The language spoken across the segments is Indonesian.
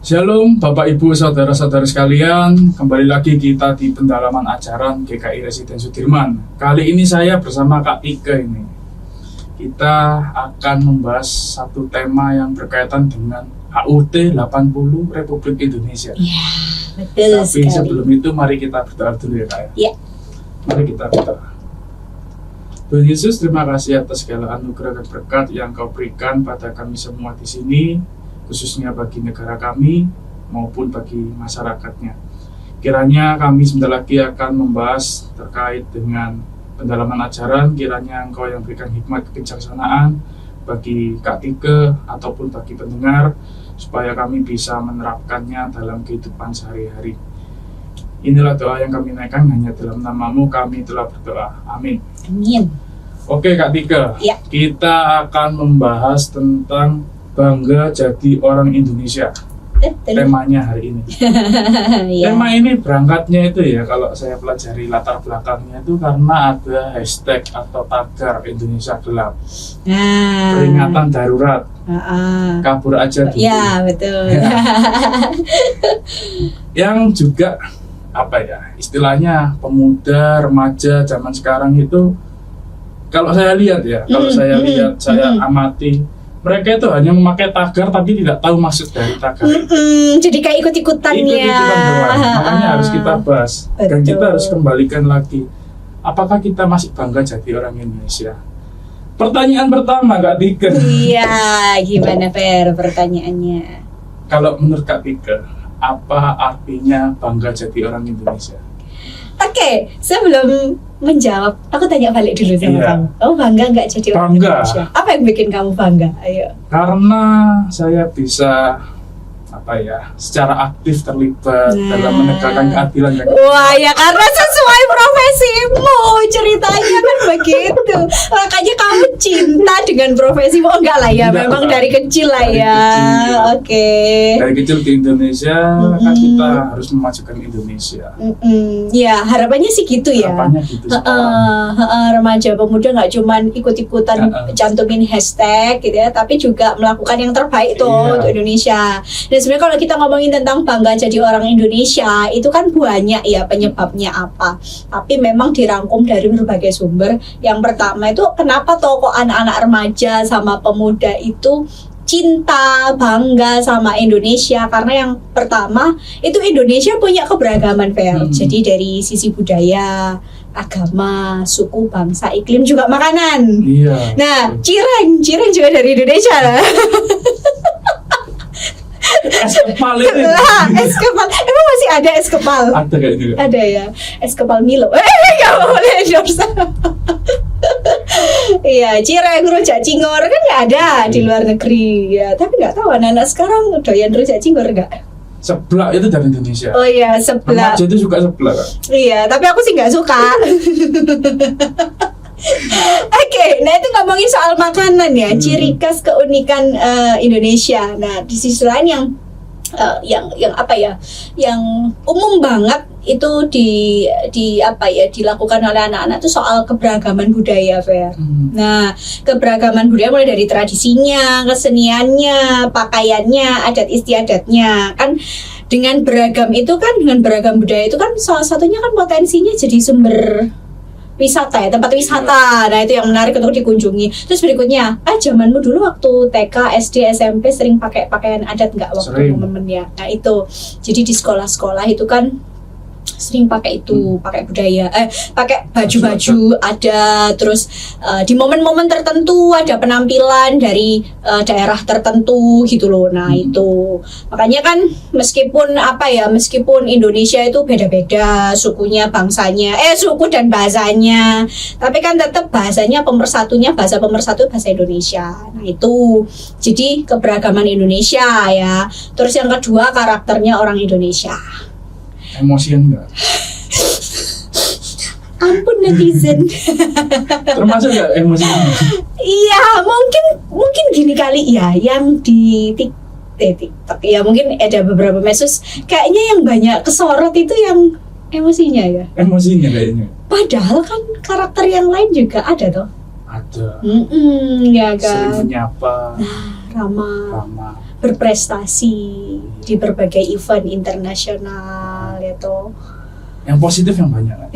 Shalom Bapak Ibu Saudara-saudara sekalian, kembali lagi kita di pendalaman ajaran GKI Residen Sudirman. Kali ini saya bersama Kak Ike ini. Kita akan membahas satu tema yang berkaitan dengan HUT 80 Republik Indonesia. Ya, betul Tapi sekali. sebelum itu mari kita berdoa dulu ya Kak ya. Ya. Mari kita berdoa. Tuhan Yesus, terima kasih atas segala anugerah dan berkat yang Kau berikan pada kami semua di sini, khususnya bagi negara kami maupun bagi masyarakatnya. Kiranya kami sebentar lagi akan membahas terkait dengan pendalaman ajaran, kiranya Engkau yang berikan hikmat kebijaksanaan bagi Kak Ike ataupun bagi pendengar, supaya kami bisa menerapkannya dalam kehidupan sehari-hari. Inilah doa yang kami naikkan, hanya dalam nama-Mu kami telah berdoa. Amin. Amin. Oke Kak Ike, Ya. kita akan membahas tentang bangga jadi orang Indonesia. Betul. Temanya hari ini. Ya. Tema ini berangkatnya itu ya, kalau saya pelajari latar belakangnya itu karena ada hashtag atau tagar Indonesia Gelap, Nah. peringatan darurat, kabur aja dulu. Ya, betul. Ya. Yang juga apa ya, istilahnya pemuda remaja zaman sekarang itu, kalau saya lihat ya, saya amati, mereka itu hanya memakai tagar tapi tidak tahu maksud dari tagar. Jadi kayak ikut-ikutan ya. Ikut-ikutan doang. Makanya harus kita bahas. Dan Betul. kita harus kembalikan lagi, apakah kita masih bangga jadi orang Indonesia? Pertanyaan pertama Kak Tika. Iya, gimana Fer pertanyaannya? Kalau menurut Kak Tika, apa artinya bangga jadi orang Indonesia? Oke, sebelum menjawab, aku tanya balik dulu sama Iya. kamu. Kamu bangga nggak jadi orang Bangga. Indonesia? Apa yang bikin kamu bangga? Ayo. Karena saya bisa secara aktif terlibat dalam menegakkan keadilan dan Wah, ya karena sesuai profesimu, ceritanya kan begitu. Makanya kamu cinta dengan profesimu. Oh, enggak lah ya, Enggak, memang Pak. dari kecil lah Dari ya. kecil. Oke. dari kecil di Indonesia kan kita harus memajukan Indonesia. Ya, harapannya sih gitu ya. Harapannya gitu sekarang. Remaja pemuda nggak cuman ikut-ikutan cantumin hashtag gitu ya, tapi juga melakukan yang terbaik tuh Iya. untuk Indonesia. Dan sebenarnya kalau kita ngomongin tentang bangga jadi orang Indonesia, itu kan banyak ya penyebabnya apa. Tapi memang dirangkum dari berbagai sumber. Yang pertama itu kenapa kok anak-anak remaja sama pemuda itu cinta, bangga sama Indonesia, karena yang pertama itu Indonesia punya keberagaman Fer. Jadi dari sisi budaya, agama, suku, bangsa, iklim, juga makanan. Iya. Nah, cireng juga dari Indonesia lah. Es kepal itu. Lah, es kepal. Emang masih ada es kepal? Ada kayak gitu. Ada ya, es kepal Milo. Gak boleh endorse. Iya, cireng, rujak cingur kan nggak ada di luar negeri ya. Tapi nggak tahu anak-anak sekarang doyan rujak cingur nggak? Seblak itu dari Indonesia. Oh iya, seblak. Remaja itu juga seblak kan? Iya, tapi aku sih nggak suka. Oke, nah itu ngomongin soal makanan ya, ciri khas keunikan Indonesia. Nah, di sisi lain yang apa ya, yang umum banget itu dilakukan oleh anak-anak itu soal keberagaman budaya, Fer. Nah, keberagaman budaya mulai dari tradisinya, keseniannya, pakaiannya, adat istiadatnya. Kan dengan beragam itu kan, dengan beragam budaya itu kan salah satunya kan potensinya jadi sumber wisata ya, tempat wisata. Nah, itu yang menarik untuk dikunjungi. Terus berikutnya, zamanmu dulu waktu TK, SD, SMP sering pakai pakaian adat nggak waktu Sering. momennya? Nah, itu. Jadi di sekolah-sekolah itu kan sering pakai itu, pakai budaya, pakai baju-baju ada. Terus di momen-momen tertentu ada penampilan dari daerah tertentu gitu loh. Nah, itu makanya kan meskipun Indonesia itu beda-beda sukunya, bangsanya, suku dan bahasanya, tapi kan tetap bahasa pemersatu bahasa Indonesia. Nah, itu jadi keberagaman Indonesia ya. Terus yang kedua, karakternya orang Indonesia. Emosian enggak? Ampun netizen. Termasuk enggak emosian? Iya, mungkin gini kali ya, yang di TikTok ya, mungkin ada beberapa medsos kayaknya yang banyak kesorot itu yang emosinya ya. Emosinya kayaknya. Padahal kan karakter yang lain juga ada toh. Ada. Ya Sering kan. menyapa, Ramah. ramah. berprestasi di berbagai event internasional itu. Yang positif yang banyak kan?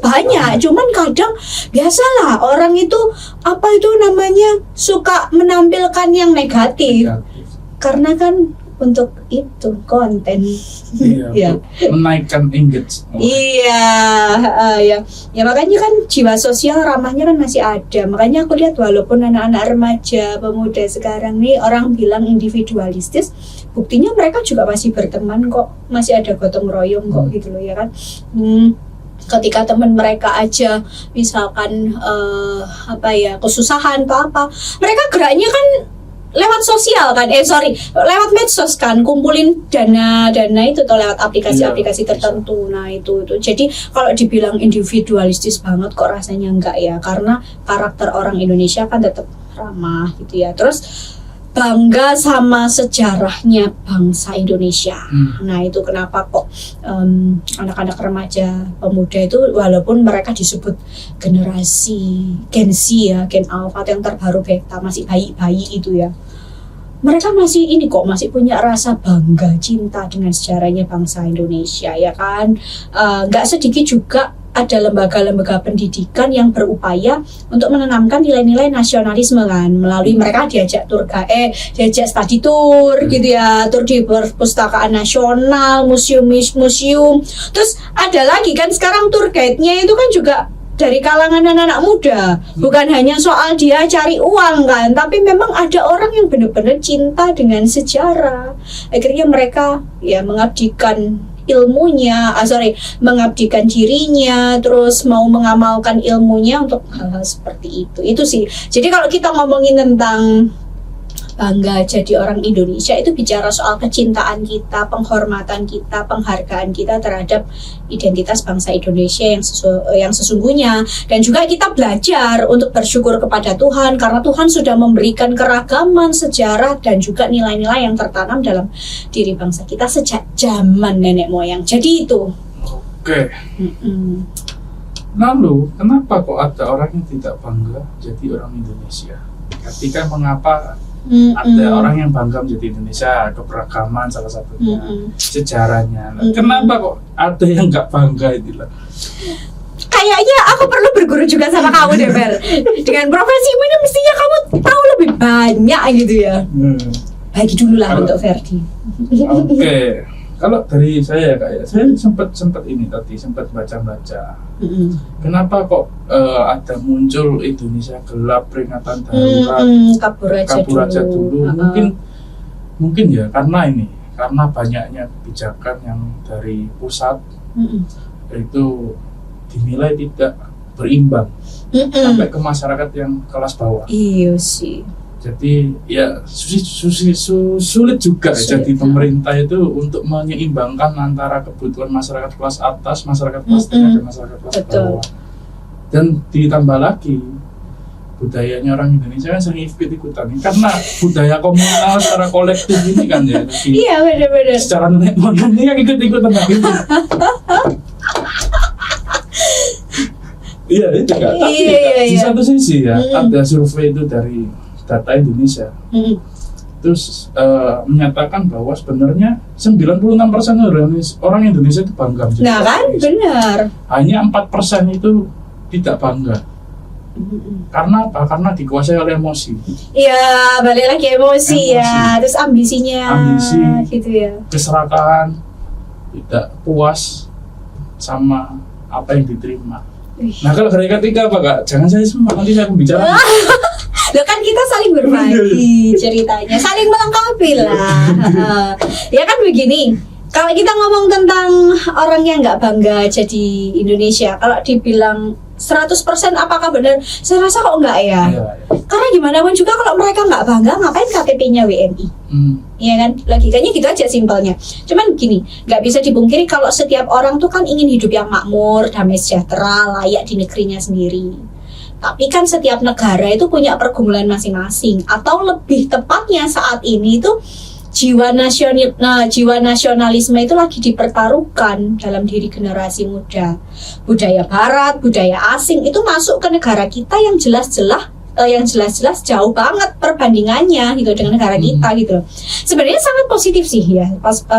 Banyak, cuman kadang biasalah orang itu apa itu namanya suka menampilkan yang negatif. Karena kan untuk itu konten. Iya, Ya. menaikkan engage. Iya, ya makanya kan jiwa sosial ramahnya kan masih ada. Makanya aku lihat walaupun anak-anak remaja, pemuda sekarang nih orang bilang individualistis, buktinya mereka juga masih berteman kok, masih ada gotong royong kok gitu loh ya kan. Ketika teman mereka aja misalkan kesusahan atau apa, mereka geraknya kan lewat sosial kan, lewat medsos kan, kumpulin dana itu atau lewat aplikasi-aplikasi tertentu. Nah itu. Jadi kalau dibilang individualistis banget kok rasanya enggak ya, karena karakter orang Indonesia kan tetap ramah gitu ya. Terus bangga sama sejarahnya bangsa Indonesia. Nah itu kenapa kok anak-anak remaja, pemuda itu walaupun mereka disebut generasi Gen Z ya, Gen Alpha yang terbaru beta, masih bayi-bayi itu ya, mereka masih masih punya rasa bangga, cinta dengan sejarahnya bangsa Indonesia ya kan. Nggak sedikit juga ada lembaga-lembaga pendidikan yang berupaya untuk menanamkan nilai-nilai nasionalisme kan, melalui mereka diajak diajak study tour gitu ya, tur di perpustakaan nasional, museum. Terus ada lagi kan sekarang tour guide-nya itu kan juga dari kalangan anak-anak muda, bukan hanya soal dia cari uang kan, tapi memang ada orang yang benar-benar cinta dengan sejarah. Akhirnya mereka ya mengabdikan ilmunya, mengabdikan dirinya, terus mau mengamalkan ilmunya untuk hal-hal seperti itu. Itu sih. Jadi kalau kita ngomongin tentang bangga jadi orang Indonesia, itu bicara soal kecintaan kita, penghormatan kita, penghargaan kita terhadap identitas bangsa Indonesia yang sesungguhnya. Dan juga kita belajar untuk bersyukur kepada Tuhan, karena Tuhan sudah memberikan keragaman sejarah dan juga nilai-nilai yang tertanam dalam diri bangsa kita sejak zaman nenek moyang. Jadi itu. Oke. Lalu kenapa kok ada orang yang tidak bangga jadi orang Indonesia? Ketika mengapa ada orang yang bangga menjadi Indonesia, keberagaman salah satunya, sejarahnya. Kenapa kok ada yang nggak bangga itu lah? Kayaknya aku perlu berguru juga sama kamu deh, Fer. Dengan profesimu ini mestinya kamu tahu lebih banyak gitu ya. Bagi dulu lah untuk Ferdi. Oke. Kalau dari saya saya sempat baca-baca. Kenapa kok ada muncul Indonesia gelap, peringatan darurat, kabur aja dulu. Mungkin ya karena banyaknya kebijakan yang dari pusat itu dinilai tidak berimbang sampai ke masyarakat yang kelas bawah. Iya sih. Jadi ya sulit juga jadi pemerintah itu untuk menyeimbangkan antara kebutuhan masyarakat kelas atas, masyarakat kelas tengah, dan masyarakat kelas bawah. Dan ditambah lagi budayanya orang Indonesia kan sering ikut-ikutan karena budaya komunal secara kolektif ini kan ya. Iya benar-benar. Secara nenek moyang ini yang ikut-ikutan gitu. Iya itu kan. Tapi di satu sisi ya ada survei itu dari Data Indonesia terus menyatakan bahwa sebenarnya 96% orang Indonesia itu bangga. Nah kan benar. Hanya 4% itu tidak bangga. Karena apa? Karena dikuasai oleh emosi. Iya, balik lagi emosi ya. Terus ambisi gitu ya. Keserakahan, tidak puas sama apa yang diterima. Nah kalau dari ketiga apa Kak? Jangan saya semua, nanti saya bicara. Loh kan kita saling berbagi ceritanya, saling melengkapi lah. Ya kan begini, kalau kita ngomong tentang orang yang nggak bangga jadi Indonesia, kalau dibilang 100% apakah benar? Saya rasa kok enggak ya. Karena gimana pun juga kalau mereka nggak bangga, ngapain KTP-nya WNI? Iya kan, logikanya gitu aja simpelnya. Cuman gini, nggak bisa dipungkiri kalau setiap orang tuh kan ingin hidup yang makmur, damai sejahtera, layak di negerinya sendiri. Tapi kan setiap negara itu punya pergumulan masing-masing, atau lebih tepatnya saat ini itu jiwa nasionalisme itu lagi dipertaruhkan dalam diri generasi muda. Budaya barat, budaya asing itu masuk ke negara kita yang jelas-jelas yang jelas-jelas jauh banget perbandingannya gitu dengan negara kita gitu. Sebenarnya sangat positif sih ya,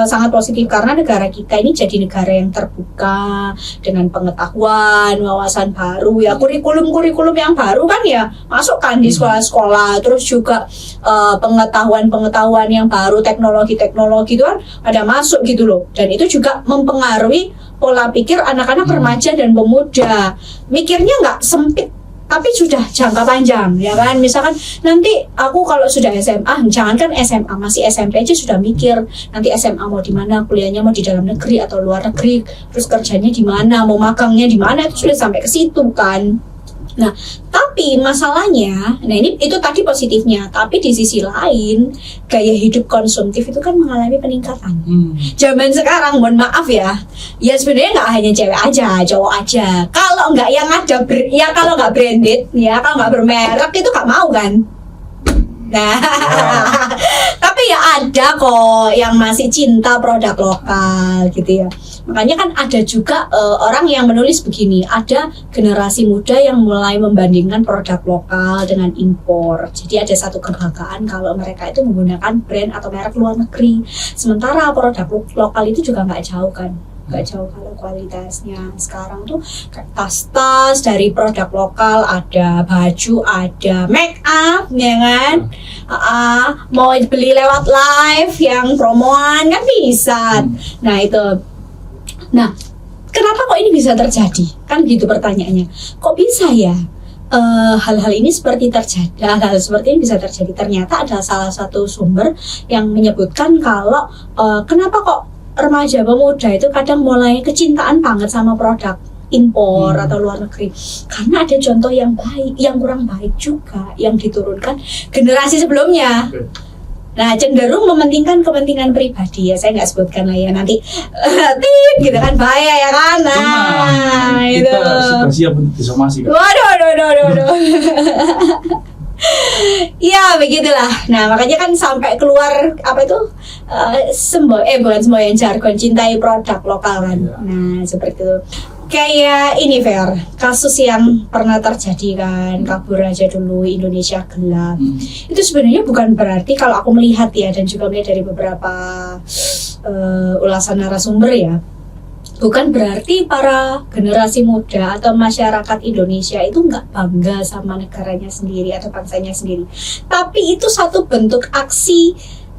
sangat positif karena negara kita ini jadi negara yang terbuka dengan pengetahuan, wawasan baru ya, kurikulum yang baru kan ya masukkan di sekolah-sekolah, terus juga pengetahuan yang baru, teknologi itu kan ada masuk gitu loh, dan itu juga mempengaruhi pola pikir anak-anak remaja dan pemuda. Mikirnya nggak sempit tapi sudah jangka panjang ya kan. Misalkan nanti aku kalau sudah SMA, jangankan SMA, masih SMP aja sudah mikir nanti SMA mau di mana, kuliahnya mau di dalam negeri atau luar negeri, terus kerjanya di mana, mau magangnya di mana, itu sudah sampai ke situ kan. Nah, tapi masalahnya, nah ini itu tadi positifnya, tapi di sisi lain gaya hidup konsumtif itu kan mengalami peningkatan. Zaman sekarang, mohon maaf ya sebenarnya nggak hanya cewek aja, cowok aja. Kalau nggak yang ada, kalau nggak branded, ya kalau nggak bermerek itu nggak mau kan. Nah, tapi ya ada kok yang masih cinta produk lokal gitu ya. Makanya kan ada juga orang yang menulis begini, ada generasi muda yang mulai membandingkan produk lokal dengan impor. Jadi ada satu kebanggaan kalau mereka itu menggunakan brand atau merek luar negeri. Sementara produk lokal itu juga nggak jauh kan. Gak jauh kalau kualitasnya. Sekarang tuh kayak tas-tas dari produk lokal, ada baju, ada make up ya kan. Mau beli lewat live yang promoan kan bisa. Nah itu. Nah, kenapa kok ini bisa terjadi? Kan gitu pertanyaannya. Kok bisa ya hal-hal ini seperti terjadi? Hal-hal seperti ini bisa terjadi. Ternyata ada salah satu sumber yang menyebutkan kalau kenapa kok remaja pemuda itu kadang mulai kecintaan banget sama produk impor atau luar negeri, karena ada contoh yang baik, yang kurang baik juga yang diturunkan generasi sebelumnya. Nah, cenderung mementingkan kepentingan pribadi ya, saya nggak sebutkan lah ya, nanti gitu kan, bahaya ya kan. Nah, itu kita sudah siap untuk disomasi kan? Waduh. Ya begitulah. Nah makanya kan sampai keluar apa itu bukan semboyan, jargon cintai produk lokal kan. Nah seperti itu. Kayak ini Fer, kasus yang pernah terjadi kan, kabur aja dulu Indonesia gelap. Itu sebenarnya bukan berarti, kalau aku melihat ya, dan juga melihat dari beberapa ulasan narasumber ya, bukan berarti para generasi muda atau masyarakat Indonesia itu nggak bangga sama negaranya sendiri atau bangsanya sendiri. Tapi itu satu bentuk aksi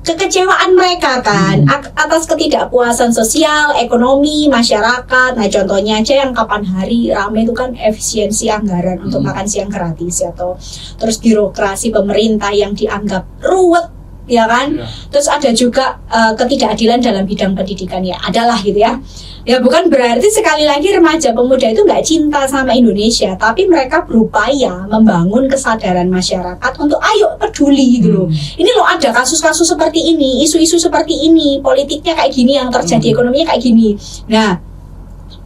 kekecewaan mereka kan, atas ketidakpuasan sosial, ekonomi, masyarakat. Nah contohnya aja yang kapan hari rame itu kan efisiensi anggaran untuk makan siang gratis atau terus birokrasi pemerintah yang dianggap ruwet ya kan. Terus ada juga ketidakadilan dalam bidang pendidikan ya, adalah gitu ya. Ya bukan berarti sekali lagi remaja pemuda itu nggak cinta sama Indonesia, tapi mereka berupaya membangun kesadaran masyarakat untuk ayo peduli gitu loh. Ini loh ada kasus-kasus seperti ini, isu-isu seperti ini, politiknya kayak gini yang terjadi, ekonominya kayak gini. Nah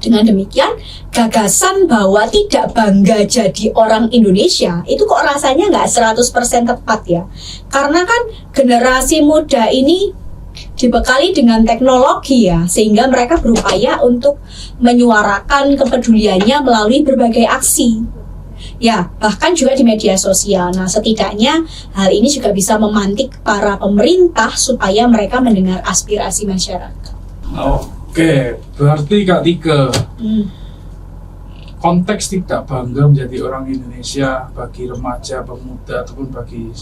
dengan demikian gagasan bahwa tidak bangga jadi orang Indonesia itu kok rasanya nggak 100% tepat ya. Karena kan generasi muda ini dibekali dengan teknologi ya, sehingga mereka berupaya untuk menyuarakan kepeduliannya melalui berbagai aksi. Ya, bahkan juga di media sosial. Nah, setidaknya hal ini juga bisa memantik para pemerintah supaya mereka mendengar aspirasi masyarakat. Oke, berarti Kak Tika, konteks tidak bangga menjadi orang Indonesia bagi remaja, pemuda, ataupun bagi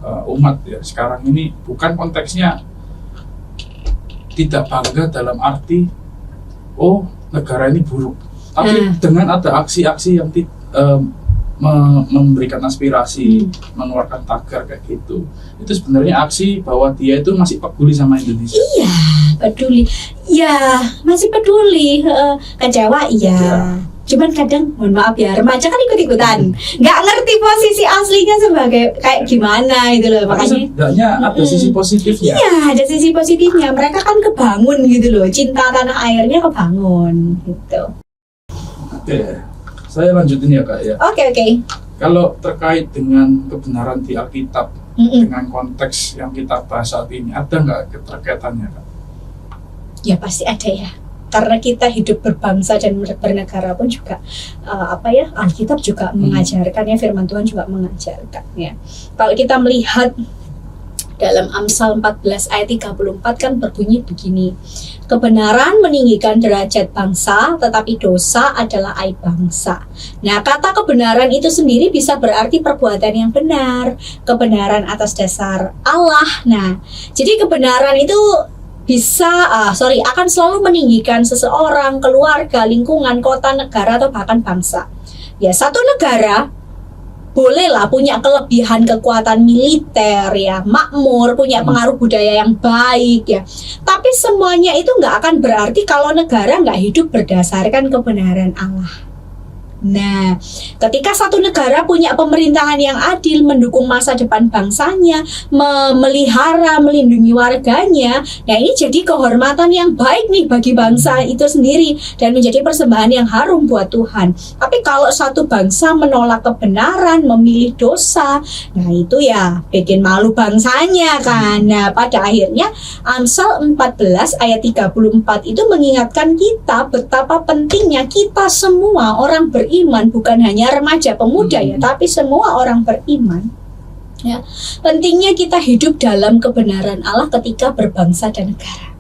umat ya sekarang ini bukan konteksnya tidak bangga dalam arti negara ini buruk, tapi dengan ada aksi-aksi yang memberikan aspirasi, mengeluarkan tagar kayak gitu, itu sebenarnya aksi bahwa dia itu masih peduli sama Indonesia. Iya, peduli. Ya, masih peduli. Kecewa, iya. Cuman kadang, mohon maaf ya, remaja kan ikut-ikutan, nggak ngerti posisi aslinya sebagai kayak gimana gitu loh. Makanya setidaknya ada sisi positifnya. Iya, ada sisi positifnya. Mereka kan kebangun gitu loh, cinta tanah airnya kebangun gitu. Oke, saya lanjutin ya Kak ya. Oke. Kalau terkait dengan kebenaran di Alkitab dengan konteks yang kita bahas saat ini, ada nggak keterkaitannya Kak? Ya pasti ada ya. karena kita hidup berbangsa dan bernegara pun juga Alkitab juga mengajarkan ya, firman Tuhan juga mengajarkan ya. Kalau kita melihat dalam Amsal 14 ayat 34 kan berbunyi begini, kebenaran meninggikan derajat bangsa, tetapi dosa adalah aib bangsa. Nah, kata kebenaran itu sendiri bisa berarti perbuatan yang benar, kebenaran atas dasar Allah. Nah, jadi kebenaran itu akan selalu meninggikan seseorang, keluarga, lingkungan, kota, negara, atau bahkan bangsa. Ya, satu negara bolehlah punya kelebihan kekuatan militer ya, makmur, punya pengaruh budaya yang baik ya. Tapi semuanya itu nggak akan berarti kalau negara nggak hidup berdasarkan kebenaran Allah. Nah, ketika satu negara punya pemerintahan yang adil, mendukung masa depan bangsanya, memelihara, melindungi warganya, nah ini jadi kehormatan yang baik nih bagi bangsa itu sendiri dan menjadi persembahan yang harum buat Tuhan. Tapi kalau satu bangsa menolak kebenaran, memilih dosa, nah itu ya bikin malu bangsanya kan. Nah, pada akhirnya Amsal 14 ayat 34 itu mengingatkan kita betapa pentingnya kita semua orang beriman, bukan hanya remaja pemuda ya, tapi semua orang beriman ya. Pentingnya kita hidup dalam kebenaran Allah ketika berbangsa dan negara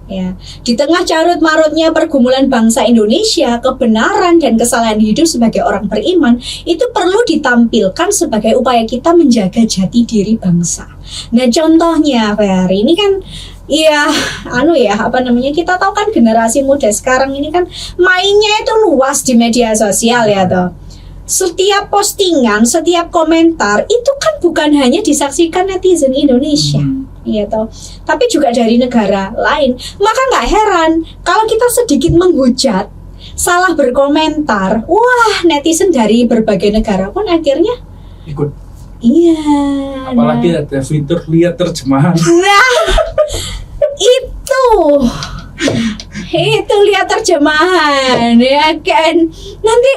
ya. Di tengah carut marutnya pergumulan bangsa Indonesia, kebenaran dan kesalahan hidup sebagai orang beriman itu perlu ditampilkan sebagai upaya kita menjaga jati diri bangsa. Nah, contohnya Ferry ini kan kita tahu kan generasi muda sekarang ini kan mainnya itu luas di media sosial ya toh. Setiap postingan, setiap komentar itu kan bukan hanya disaksikan netizen Indonesia, ya toh, tapi juga dari negara lain. Maka nggak heran kalau kita sedikit menghujat, salah berkomentar, wah netizen dari berbagai negara pun akhirnya ikut. Iya. Apalagi ada fitur lihat terjemahan. Nah, itu lihat terjemahan ya kan. Nanti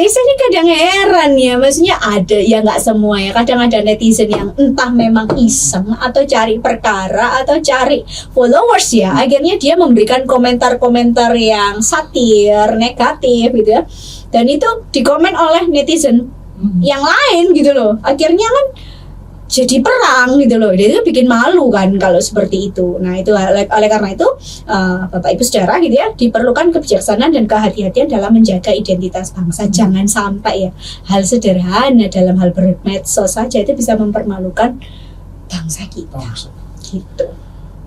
saya ini kadang heran ya, maksudnya ada ya, nggak semua ya, kadang ada netizen yang entah memang iseng atau cari perkara atau cari followers ya, akhirnya dia memberikan komentar-komentar yang satir, negatif gitu ya, dan itu dikomen oleh netizen yang lain gitu loh. Akhirnya kan jadi perang gitu loh. Dia itu bikin malu kan kalau seperti itu. Nah, itu oleh karena itu Bapak Ibu Saudara gitu ya, diperlukan kebijaksanaan dan kehati-hatian dalam menjaga identitas bangsa. Jangan sampai ya hal sederhana dalam hal bermedsos saja itu bisa mempermalukan bangsa kita. Gitu.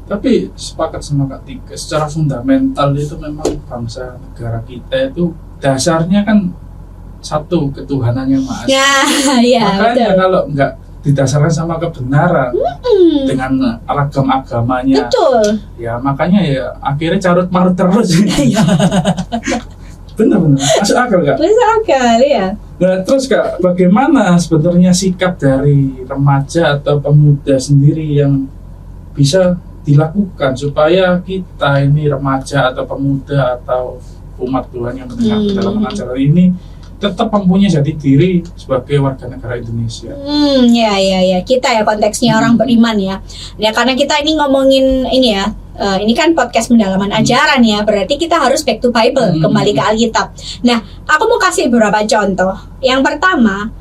Tapi sepakat sama Kak Tika, secara fundamental itu memang bangsa negara kita itu dasarnya kan satu, ketuhanan yang Maha Esa. Ya, makanya betul. Kalau nggak didasarkan sama kebenaran dengan ragam agamanya, betul. Ya makanya ya akhirnya carut marut terus. Benar, masuk akal Kak? Masuk akal ya. Nah terus Kak, bagaimana sebenarnya sikap dari remaja atau pemuda sendiri yang bisa dilakukan supaya kita ini remaja atau pemuda atau umat Tuhan yang mendengar dalam acara ini tetap mempunyai jati diri sebagai warga negara Indonesia. Ya. Kita ya konteksnya orang beriman ya. Ya karena kita ini ngomongin ini ya. Ini kan podcast pendalaman ajaran ya. Berarti kita harus back to Bible, kembali ke Alkitab. Nah, aku mau kasih beberapa contoh. Yang pertama,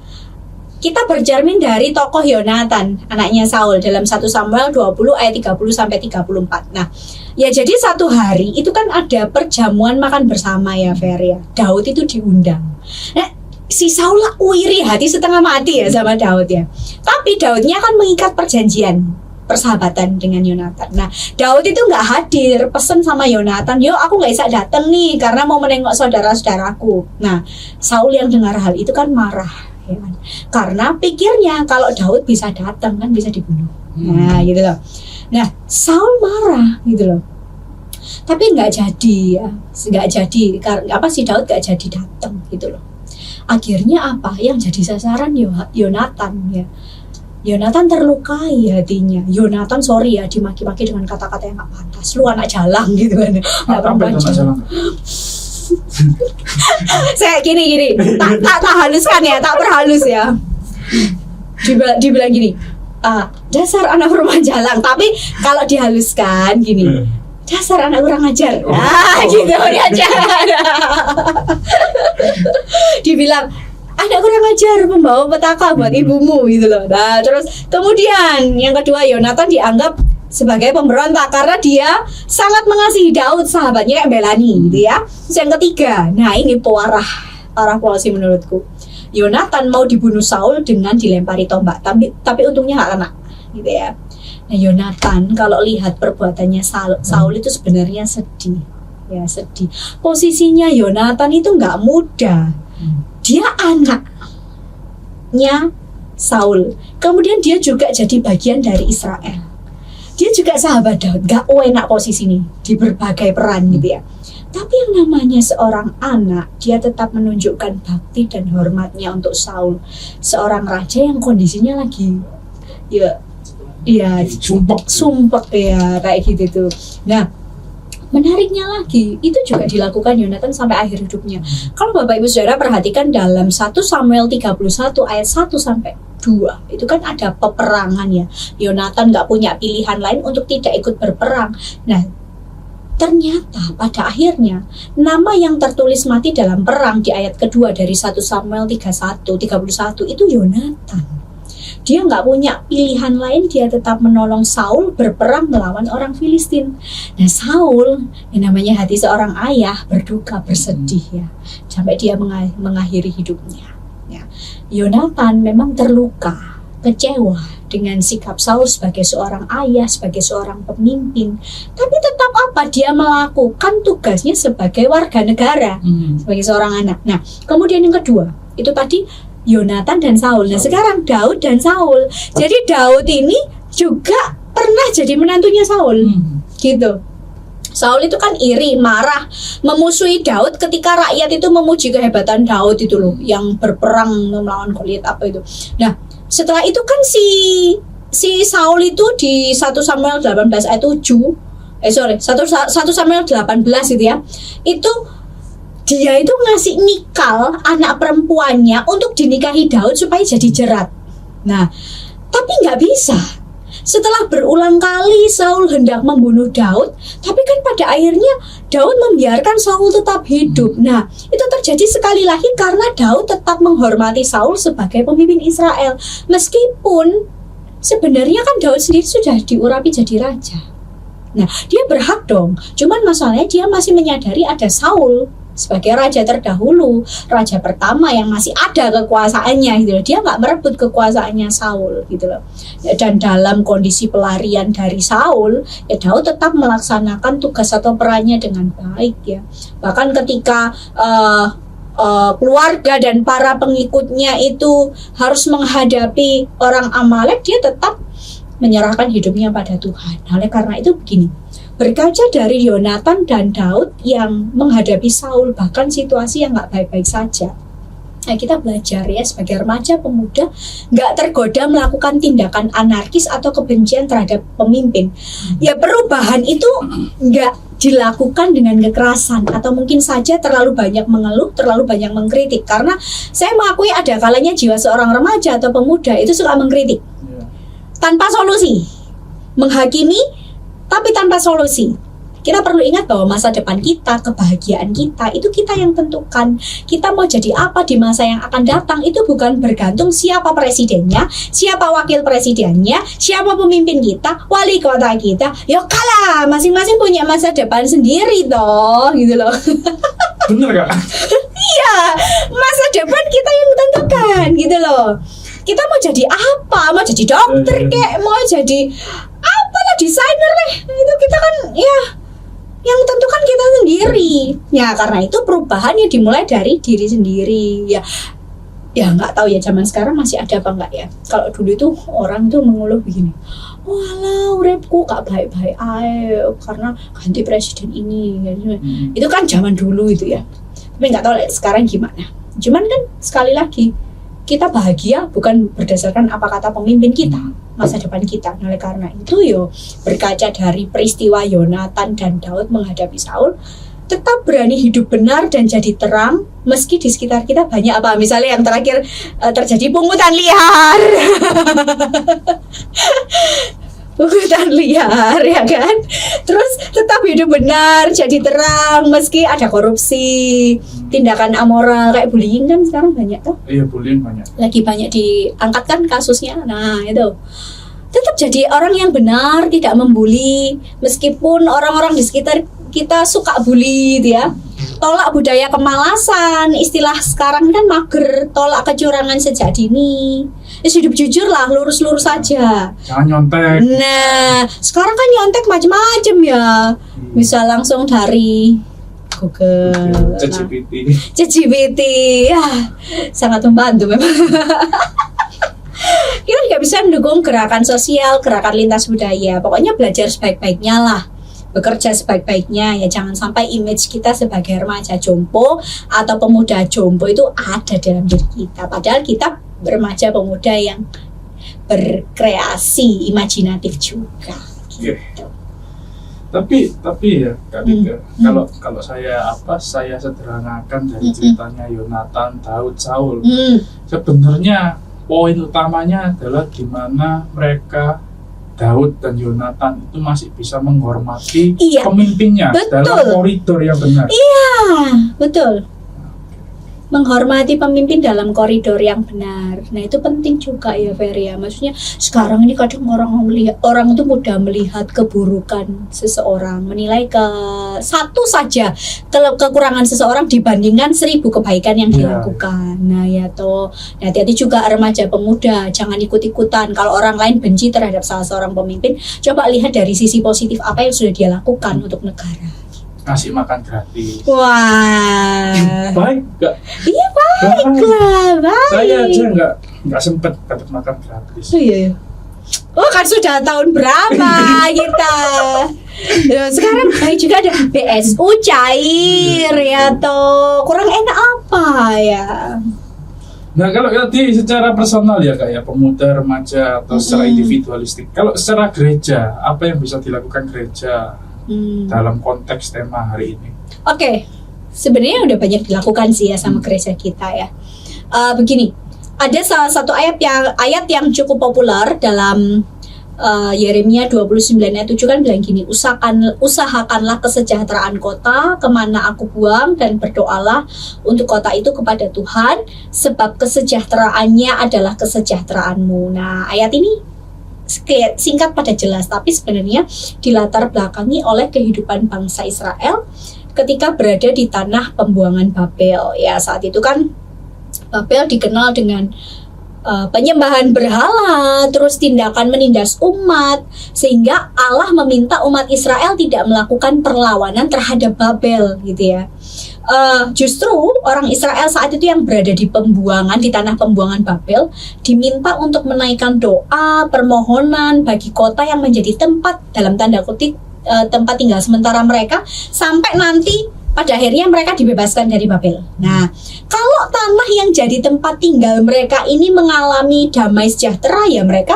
kita bercermin dari tokoh Yonatan, anaknya Saul, dalam 1 Samuel 20 ayat 30 sampai 34. Nah, ya jadi satu hari itu kan ada perjamuan makan bersama ya, Fer ya. Daud itu diundang. Nah, si Saul iri hati setengah mati ya sama Daud ya. Tapi Daudnya kan mengikat perjanjian persahabatan dengan Yonatan. Nah, Daud itu nggak hadir, pesen sama Yonatan, yo aku nggak bisa datang nih karena mau menengok saudara-saudaraku. Nah, Saul yang dengar hal itu kan marah. Ya kan? Karena pikirnya kalau Daud bisa datang kan bisa dibunuh. Nah gitu loh. Nah Saul marah gitu loh. Tapi nggak jadi ya, nggak jadi. Karena si Daud nggak jadi datang gitu loh. Akhirnya apa? Yang jadi sasaran Yonatan ya. Yonatan terlukai hatinya. Yonatan sorry ya dimaki-maki dengan kata-kata yang nggak pantas. Lu anak jalang gitu kan. Nggak perempuan jalang. Saya gini tak haluskan ya, tak perhalus ya. Dibilang gini, dasar anak perempuan jalang. Tapi kalau dihaluskan gini, dasar anak kurang ajar. Gitu dia aja. Dibilang anak kurang ajar membawa petaka buat ibumu gitu loh. Nah, terus kemudian yang kedua, Yonatan dianggap sebagai pemberontak karena dia sangat mengasihi Daud, sahabatnya yang belani gitu ya. Terus yang ketiga, nah ini parah polisi menurutku. Yonatan mau dibunuh Saul dengan dilempari tombak, tapi untungnya nggak kena gitu ya. Nah, Yonatan kalau lihat perbuatannya Saul itu sebenarnya sedih. Ya, sedih. Posisinya Yonatan itu nggak muda. Dia anaknya Saul. Kemudian dia juga jadi bagian dari Israel. Dia juga sahabat Daud. Gak enak posisi ini di berbagai peran gitu ya. Tapi yang namanya seorang anak, dia tetap menunjukkan bakti dan hormatnya untuk Saul. Seorang raja yang kondisinya lagi sumpek ya kayak gitu tuh. Nah, menariknya lagi, itu juga dilakukan Yonatan sampai akhir hidupnya. Kalau Bapak Ibu Saudara perhatikan dalam 1 Samuel 31 ayat 1 sampai 2, itu kan ada peperangan ya. Yonatan gak punya pilihan lain untuk tidak ikut berperang. Nah, ternyata pada akhirnya nama yang tertulis mati dalam perang di ayat kedua dari 1 Samuel 31 itu Yonatan. Dia nggak punya pilihan lain, dia tetap menolong Saul berperang melawan orang Filistin. Nah, Saul yang namanya hati seorang ayah berduka, bersedih ya, sampai dia mengakhiri hidupnya ya. Yonatan memang terluka, kecewa dengan sikap Saul sebagai seorang ayah, sebagai seorang pemimpin. Tapi tetap apa? Dia melakukan tugasnya sebagai warga negara, sebagai seorang anak. Nah, kemudian yang kedua, itu tadi Yonatan dan Saul. Nah, sekarang Daud dan Saul. Jadi Daud ini juga pernah jadi menantunya Saul. Gitu. Saul itu kan iri, marah, memusuhi Daud ketika rakyat itu memuji kehebatan Daud itu loh, yang berperang melawan Goliat apa itu. Nah, setelah itu kan si Saul itu di 1 Samuel 18 ayat 7 1 Samuel 18 gitu ya. Itu dia itu ngasih Mikal, anak perempuannya, untuk dinikahi Daud supaya jadi jerat. Nah, tapi nggak bisa. Setelah berulang kali Saul hendak membunuh Daud, tapi kan pada akhirnya Daud membiarkan Saul tetap hidup. Nah, itu terjadi sekali lagi karena Daud tetap menghormati Saul sebagai pemimpin Israel. Meskipun sebenarnya kan Daud sendiri sudah diurapi jadi raja. Nah, dia berhak dong. Cuman masalahnya dia masih menyadari ada Saul sebagai raja terdahulu, raja pertama yang masih ada kekuasaannya gitu loh. Dia nggak merebut kekuasaannya Saul gitu loh. Dan dalam kondisi pelarian dari Saul, ya Daud tetap melaksanakan tugas atau perannya dengan baik ya. Bahkan ketika keluarga dan para pengikutnya itu harus menghadapi orang Amalek, dia tetap menyerahkan hidupnya pada Tuhan. Oleh karena itu begini, berkaca dari Yonatan dan Daud yang menghadapi Saul, bahkan situasi yang nggak baik-baik saja. Nah, kita belajar ya sebagai remaja pemuda nggak tergoda melakukan tindakan anarkis atau kebencian terhadap pemimpin. Ya, perubahan itu nggak dilakukan dengan kekerasan atau mungkin saja terlalu banyak mengeluh, terlalu banyak mengkritik. Karena saya mengakui ada kalanya jiwa seorang remaja atau pemuda itu suka mengkritik tanpa solusi, menghakimi tapi tanpa solusi. Kita perlu ingat bahwa masa depan kita, kebahagiaan kita, itu kita yang tentukan. Kita mau jadi apa di masa yang akan datang itu bukan bergantung siapa presidennya, siapa wakil presidennya, siapa pemimpin kita, wali kota kita. Ya kalah, masing-masing punya masa depan sendiri toh, gitu loh. Bener gak? Iya, masa depan kita yang tentukan, gitu loh. Kita mau jadi apa? Mau jadi dokter kek, mau jadi apalah, desainer deh. Itu kita kan ya yang tentukan kita sendiri. Ya karena itu perubahan yang dimulai dari diri sendiri. Ya nggak tahu ya zaman sekarang masih ada apa enggak ya. Kalau dulu itu orang tuh mengeluh begini, walah uripku gak baik-baik ae karena ganti presiden ini. Itu kan zaman dulu itu ya. Tapi nggak tahu sekarang gimana. Cuman kan sekali lagi, kita bahagia bukan berdasarkan apa kata pemimpin kita, masa depan kita. Oleh karena itu berkaca dari peristiwa Yonatan dan Daud menghadapi Saul, tetap berani hidup benar dan jadi terang meski di sekitar kita banyak apa, misalnya yang terakhir terjadi pungutan liar. pungutan liar ya kan. Terus tetap hidup benar, jadi terang meski ada korupsi, tindakan amoral kayak bullying kan sekarang banyak tuh. Iya, bullying banyak. Lagi banyak diangkat kan kasusnya. Nah, itu. Tetap jadi orang yang benar, tidak membuli meskipun orang-orang di sekitar kita suka bully gitu ya. Tolak budaya kemalasan, istilah sekarang kan mager, tolak kecurangan sejak dini. Hidup jujur lah, lurus-lurus saja. Jangan nyontek. Nah, sekarang kan nyontek macam-macam ya. Bisa langsung dari Google, ChatGPT, ya sangat membantu memang. Kita nggak bisa mendukung gerakan sosial, gerakan lintas budaya. Pokoknya belajar sebaik-baiknya lah, bekerja sebaik-baiknya ya. Jangan sampai image kita sebagai remaja jompo atau pemuda jompo itu ada dalam diri kita. Padahal kita remaja pemuda yang berkreasi, imajinatif juga. Gitu. Tapi ya Kak Dika, kalau saya sederhanakan dari ceritanya Yonatan, Daud, Saul, sebenarnya poin utamanya adalah gimana mereka Daud dan Yonatan itu masih bisa menghormati pemimpinnya dalam koridor yang benar. Iya, betul. Menghormati pemimpin dalam koridor yang benar. Nah, itu penting juga ya, Ferry ya. Maksudnya sekarang ini kadang orang itu mudah melihat keburukan seseorang, menilai satu saja kekurangan seseorang dibandingkan 1000 kebaikan yang dilakukan. Nah, ya toh. Nah, hati-hati juga remaja pemuda, jangan ikut-ikutan. Kalau orang lain benci terhadap salah seorang pemimpin, coba lihat dari sisi positif apa yang sudah dia lakukan untuk negara. Kasih makan gratis. Wah, baik gak? Iya baik lah, baik. Saya aja nggak sempet dapat makan gratis. Oh iya. Oh kan sudah tahun berapa kita? Sekarang baik juga ada BSU cair ya toh. Kurang enak apa ya? Nah, kalau tadi secara personal ya Kak ya, pemuda, remaja atau secara individualistik. Kalau secara gereja, apa yang bisa dilakukan gereja dalam konteks tema hari ini? Oke, sebenarnya udah banyak dilakukan sih ya sama gereja kita ya. Begini, ada salah satu ayat yang cukup populer dalam Yeremia 29 ayat 7 kan bilang gini, usahakanlah kesejahteraan kota kemana aku buang, dan berdoalah untuk kota itu kepada Tuhan, sebab kesejahteraannya adalah kesejahteraanmu. Nah, ayat ini singkat pada jelas, tapi sebenarnya dilatar belakangi oleh kehidupan bangsa Israel ketika berada di tanah pembuangan Babel. Ya, saat itu kan Babel dikenal dengan penyembahan berhala, terus tindakan menindas umat, sehingga Allah meminta umat Israel tidak melakukan perlawanan terhadap Babel gitu ya. Justru orang Israel saat itu yang berada di tanah pembuangan Babel diminta untuk menaikkan doa, permohonan bagi kota yang menjadi tempat, dalam tanda kutip, tempat tinggal sementara mereka sampai nanti pada akhirnya mereka dibebaskan dari Babel. Nah, kalau tanah yang jadi tempat tinggal mereka ini mengalami damai sejahtera, ya mereka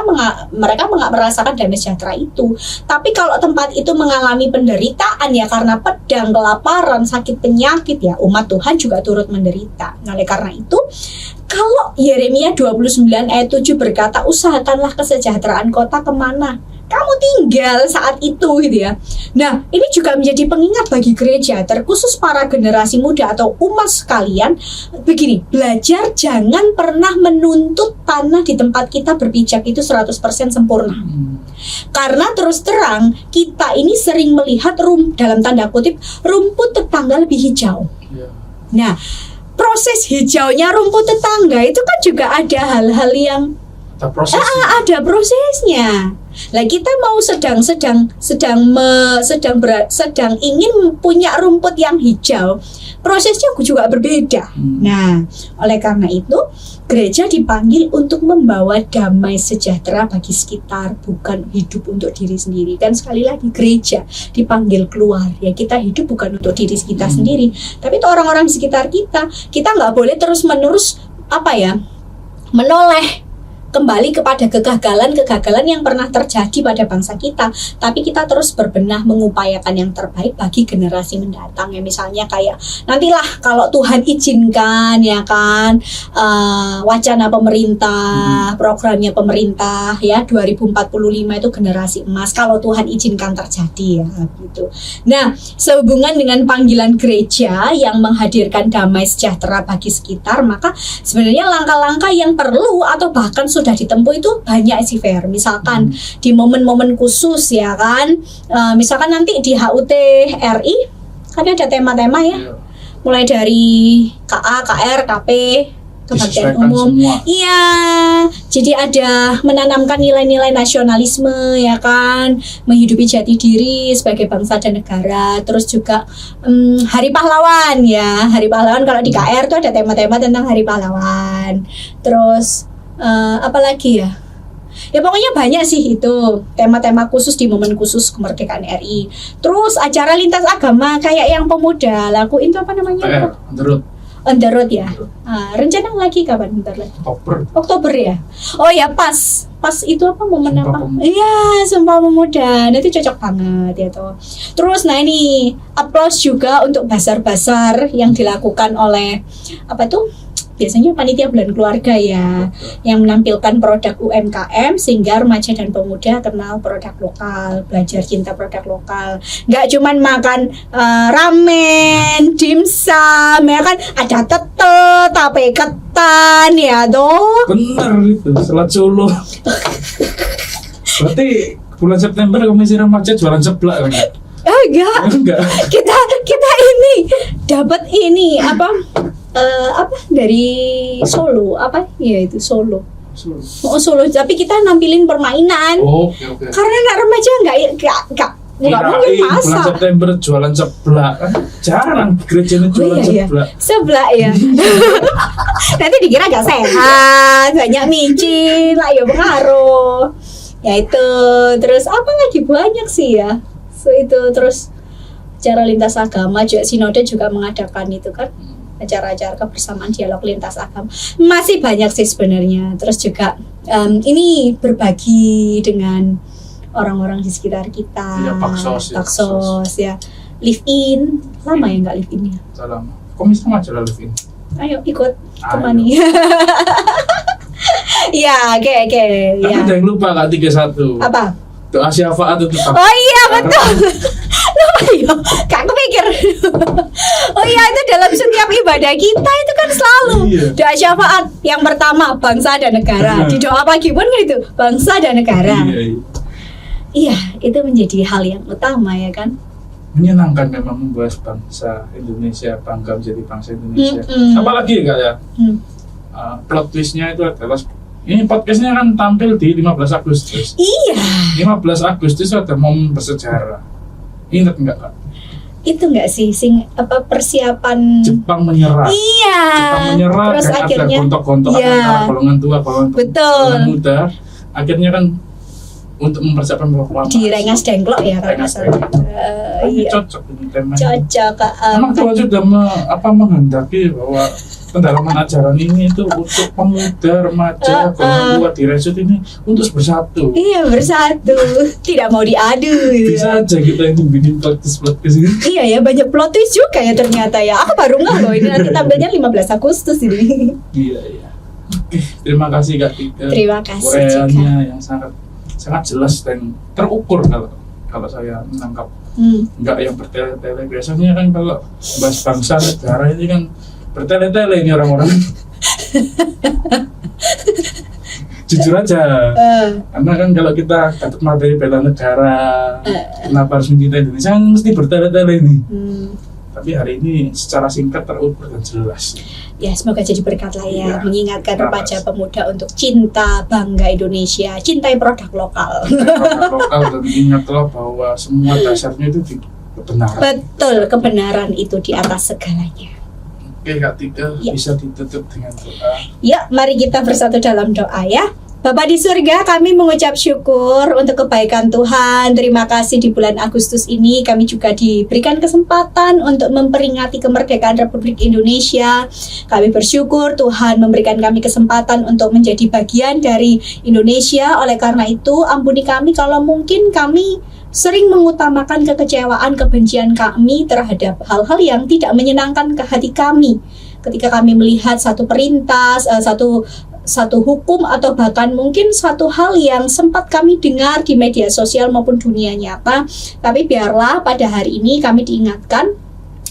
merasakan damai sejahtera itu. Tapi kalau tempat itu mengalami penderitaan ya karena pedang, kelaparan, sakit penyakit, ya umat Tuhan juga turut menderita. Nah, oleh karena itu, kalau Yeremia 29 ayat 7 berkata, usahakanlah kesejahteraan kota kemana kamu tinggal saat itu gitu ya. Nah, ini juga menjadi pengingat bagi gereja, terkhusus para generasi muda atau umat sekalian. Begini, belajar jangan pernah menuntut tanah di tempat kita berpijak itu 100% sempurna. Karena terus terang, kita ini sering melihat dalam tanda kutip rumput tetangga lebih hijau. Nah, proses hijaunya rumput tetangga itu kan juga ada hal-hal yang ada prosesnya. Lah kita mau sedang ingin punya rumput yang hijau, prosesnya juga berbeda. Nah, oleh karena itu gereja dipanggil untuk membawa damai sejahtera bagi sekitar, bukan hidup untuk diri sendiri. Dan sekali lagi gereja dipanggil keluar, ya kita hidup bukan untuk diri kita sendiri, tapi itu orang-orang di sekitar kita. Kita nggak boleh terus-menerus menoleh kembali kepada kegagalan yang pernah terjadi pada bangsa kita, tapi kita terus berbenah mengupayakan yang terbaik bagi generasi mendatang ya. Misalnya kayak nantilah kalau Tuhan izinkan ya kan, wacana pemerintah, programnya pemerintah ya 2045 itu generasi emas kalau Tuhan izinkan terjadi ya gitu. Nah, sehubungan dengan panggilan gereja yang menghadirkan damai sejahtera bagi sekitar, maka sebenarnya langkah-langkah yang perlu atau bahkan sudah ditempuh itu banyak sih Fer. Misalkan di momen-momen khusus ya kan, misalkan nanti di HUT RI kan ada tema-tema ya, mulai dari KA, KR, KP, kebaktian umum. Semua. Iya, jadi ada menanamkan nilai-nilai nasionalisme ya kan, menghidupi jati diri sebagai bangsa dan negara. Terus juga Hari Pahlawan ya, Hari Pahlawan kalau di KR tuh ada tema-tema tentang Hari Pahlawan. Terus apa lagi ya? Ya pokoknya banyak sih itu tema-tema khusus di momen khusus kemerdekaan RI. Terus acara lintas agama kayak yang pemuda lakuin itu apa namanya? On the road ya. Rencana lagi kapan bentar lagi? Oktober ya. Oh ya pas itu apa momen Sumpah apa? Pemuda. Iya, Sumpah Pemuda. Nah, itu cocok banget ya toh. Terus nah ini applause juga untuk basar-basar yang dilakukan oleh apa tuh? Biasanya panitia bulan keluarga ya, yang menampilkan produk UMKM sehingga remaja dan pemuda kenal produk lokal, belajar cinta produk lokal. Nggak cuman makan ramen, dimsum, ya kan, ada tetel, tape ketan, ya toh. Bener itu, Selat Solo. Berarti bulan September Komisi Remaja jualan seblak kan? Enggak. Kita ini dapat ini apa dari Solo apa ya itu Solo. Oh Solo, tapi kita nampilin permainan. Oke. Karena anak remaja nggak mungkin bulan masak. September jualan seblak kan jarang gerejanya jualan seblak. Seblak ya. Nanti dikira gak sehat, banyak micin lah ya pengaruh. Ya itu, terus apa lagi banyak sih ya. So itu terus acara lintas agama juga Sinode juga mengadakan itu kan, acara-acara kebersamaan dialog lintas agama. Masih banyak sih sebenarnya. Terus juga ini berbagi dengan orang-orang di sekitar kita. Ya, Paksos ya. Live in, lama ya nggak live in ya? Salam. Komisi Remaja live in. Ayo ikut kemana? Ya, oke. Tapi Ya. jangan lupa Kak 31. Apa? Doa syafaat itu. Oh iya betul. Lupa ya, Kak kepikir. Oh iya itu dalam setiap ibadah kita itu kan selalu doa syafaat. Yang pertama bangsa dan negara. Di doa pagi pun gitu, bangsa dan negara. Iya, itu menjadi hal yang utama ya kan. Menyenangkan memang membahas bangsa Indonesia, bangga menjadi bangsa Indonesia. Apalagi Kak ya, plot twistnya itu adalah ini podcastnya kan tampil di 15 Agustus. Iya. 15 Agustus ada momen bersejarah. Ingat nggak Kak? Itu nggak sih persiapan Jepang menyerah. Iya. Jepang menyerah Terus dan akhirnya ada gontok-gontokan antara golongan tua, golongan muda. Akhirnya kan untuk mempersiapkan proklamasi di Rengas Dengklok ya kalau nggak salah. Iya. Cocok ini temanya. Cocok. Memang Tuhan sudah menghendaki bahwa pendalaman ajaran ini itu untuk pemuda, remaja, golongan tua diresut ini untuk bersatu. Iya bersatu, tidak mau diadu. Bisa aja kita ini bikin podcast ini. Iya ya, banyak plot twist juga ya ternyata ya. Aku baru nggak loh ini nanti tampilnya 15 Agustus ini. Iya. Oke, terima kasih Kak Tika. Terima kasih Uraiannya yang sangat jelas dan terukur kalau saya menangkap. Enggak yang bertele-tele. Biasanya kan kalau bahas bangsa negara ini kan bertele-tele ini orang-orang. Jujur aja, karena kan kalau kita dapat materi bela negara, kenapa harus mencintai Indonesia, kan mesti bertele-tele ini. Tapi hari ini secara singkat terukur dan jelas. Ya semoga jadi berkat lah ya, mengingatkan remaja pemuda untuk cinta bangga Indonesia, cintai produk lokal. Produk lokal dan ingatlah bahwa semua dasarnya itu di kebenaran. Betul, kebenaran itu di atas segalanya. Oke Kak Tika, bisa ditutup dengan doa. Yuk, mari kita bersatu dalam doa ya. Bapa di surga, kami mengucap syukur untuk kebaikan Tuhan. Terima kasih di bulan Agustus ini kami juga diberikan kesempatan untuk memperingati kemerdekaan Republik Indonesia. Kami bersyukur Tuhan memberikan kami kesempatan untuk menjadi bagian dari Indonesia. Oleh karena itu, ampuni kami kalau mungkin kami sering mengutamakan kekecewaan, kebencian kami terhadap hal-hal yang tidak menyenangkan ke hati kami. Ketika kami melihat satu perintah, satu hukum, atau bahkan mungkin suatu hal yang sempat kami dengar di media sosial maupun dunia nyata, tapi biarlah pada hari ini kami diingatkan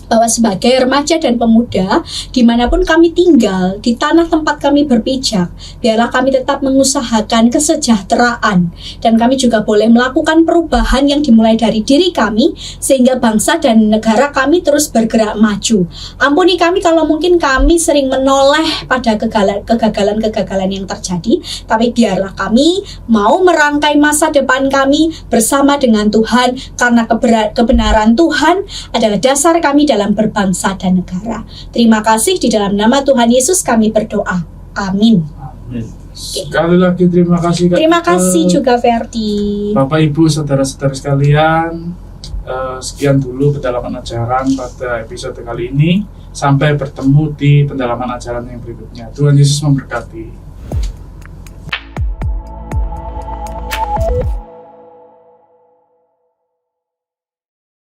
bahwa sebagai remaja dan pemuda, dimanapun kami tinggal, di tanah tempat kami berpijak, biarlah kami tetap mengusahakan kesejahteraan, dan kami juga boleh melakukan perubahan yang dimulai dari diri kami, sehingga bangsa dan negara kami terus bergerak maju. Ampuni kami kalau mungkin kami sering menoleh pada kegagalan-kegagalan yang terjadi, tapi biarlah kami mau merangkai masa depan kami bersama dengan Tuhan, karena kebenaran Tuhan adalah dasar kami dalam berbangsa dan negara. Terima kasih, di dalam nama Tuhan Yesus kami berdoa. Amin. Amin. Sekali lagi terima kasih Kak. Terima kasih juga Verdi. Bapak Ibu saudara-saudara sekalian, sekian dulu pendalaman ajaran pada episode kali ini. Sampai bertemu di pendalaman ajaran yang berikutnya. Tuhan Yesus memberkati.